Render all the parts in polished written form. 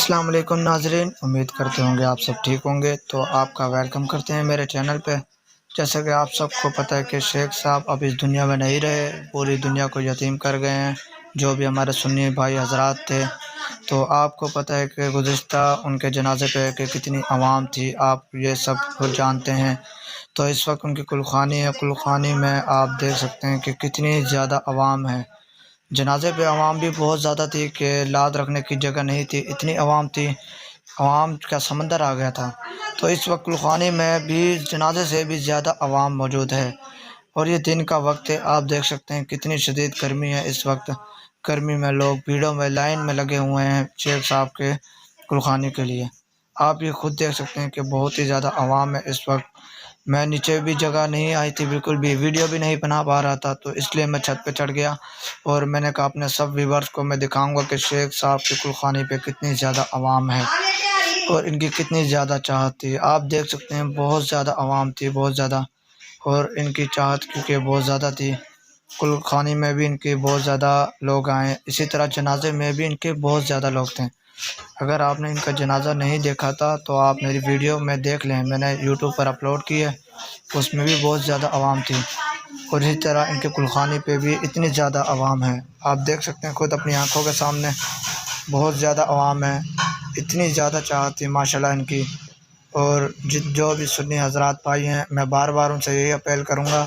السلام علیکم ناظرین، امید کرتے ہوں گے آپ سب ٹھیک ہوں گے۔ تو آپ کا ویلکم کرتے ہیں میرے چینل پہ۔ جیسا کہ آپ سب کو پتہ ہے کہ شیخ صاحب اب اس دنیا میں نہیں رہے، پوری دنیا کو یتیم کر گئے ہیں، جو بھی ہمارے سنی بھائی حضرات تھے۔ تو آپ کو پتہ ہے کہ گزشتہ ان کے جنازے پہ کہ کتنی عوام تھی، آپ یہ سب خود جانتے ہیں۔ تو اس وقت ان کی کلخانی ہے، کلخانی میں آپ دیکھ سکتے ہیں کہ کتنی زیادہ عوام ہے۔ جنازے پہ عوام بھی بہت زیادہ تھی کہ لاد رکھنے کی جگہ نہیں تھی، اتنی عوام تھی، عوام کا سمندر آ گیا تھا۔ تو اس وقت کلخانی میں بھی جنازے سے بھی زیادہ عوام موجود ہے، اور یہ دن کا وقت ہے۔ آپ دیکھ سکتے ہیں کتنی شدید گرمی ہے اس وقت۔ گرمی میں لوگ بھیڑوں میں لائن میں لگے ہوئے ہیں شیخ صاحب کے کلخانی کے لیے۔ آپ یہ خود دیکھ سکتے ہیں کہ بہت ہی زیادہ عوام ہے اس وقت۔ میں نیچے بھی جگہ نہیں آئی تھی، بالکل بھی ویڈیو بھی نہیں بنا پا رہا تھا، تو اس لیے میں چھت پہ چڑھ گیا، اور میں نے کہا اپنے سب ویورز کو میں دکھاؤں گا کہ شیخ صاحب کی کلخانی پہ کتنی زیادہ عوام ہے اور ان کی کتنی زیادہ چاہت تھی۔ آپ دیکھ سکتے ہیں بہت زیادہ عوام تھی، بہت زیادہ، اور ان کی چاہت کیونکہ بہت زیادہ تھی۔ کلخانی میں بھی ان کے بہت زیادہ لوگ آئے، اسی طرح جنازے میں بھی ان کے بہت زیادہ لوگ تھے۔ اگر آپ نے ان کا جنازہ نہیں دیکھا تھا تو آپ میری ویڈیو میں دیکھ لیں، میں نے یوٹیوب پر اپلوڈ کی ہے، اس میں بھی بہت زیادہ عوام تھی، اور اسی طرح ان کے کلخانی پہ بھی اتنی زیادہ عوام ہے۔ آپ دیکھ سکتے ہیں خود اپنی آنکھوں کے سامنے، بہت زیادہ عوام ہے، اتنی زیادہ چاہت تھی ماشاءاللہ ان کی۔ اور جو بھی سنی حضرات بھائی ہیں، میں بار بار ان سے یہی اپیل کروں گا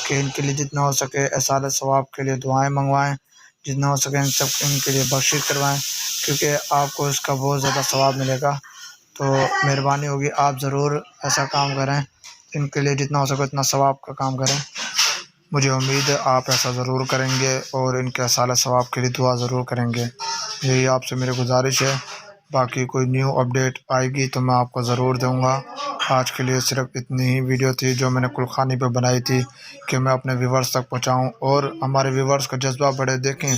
کہ ان کے لیے جتنا ہو سکے اصالت ثواب کے لیے دعائیں منگوائیں، جتنا ہو سکے ان کے لیے بخشش کروائیں، کیونکہ آپ کو اس کا بہت زیادہ ثواب ملے گا۔ تو مہربانی ہوگی آپ ضرور ایسا کام کریں، ان کے لیے جتنا ہو سکے اتنا ثواب کا کام کریں۔ مجھے امید ہے آپ ایسا ضرور کریں گے اور ان کے اصالت ثواب کے لیے دعا ضرور کریں گے، یہی آپ سے میری گزارش ہے۔ باقی کوئی نیو اپڈیٹ آئے گی تو میں آپ کو ضرور دوں گا۔ آج کے لیے صرف اتنی ہی ویڈیو تھی جو میں نے کلخانی پہ بنائی تھی کہ میں اپنے ویورز تک پہنچاؤں اور ہمارے ویورز کا جذبہ بڑھے۔ دیکھیں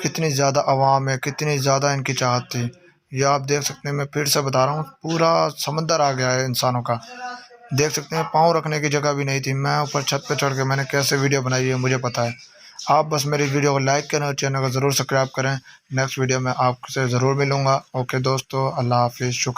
کتنی زیادہ عوام ہے، کتنی زیادہ ان کی چاہت تھی۔ یہ آپ دیکھ سکتے ہیں، میں پھر سے بتا رہا ہوں، پورا سمندر آ گیا ہے انسانوں کا۔ دیکھ سکتے ہیں پاؤں رکھنے کی جگہ بھی نہیں تھی۔ میں اوپر چھت پہ چڑھ کے میں نے کیسے ویڈیو بنائی ہے مجھے پتہ ہے۔ آپ بس میری ویڈیو کو لائک کریں اور چینل کو ضرور سبسکرائب کریں۔ نیکسٹ ویڈیو میں آپ سے ضرور ملوں گا۔ اوکے دوستو، اللہ حافظ، شکریہ۔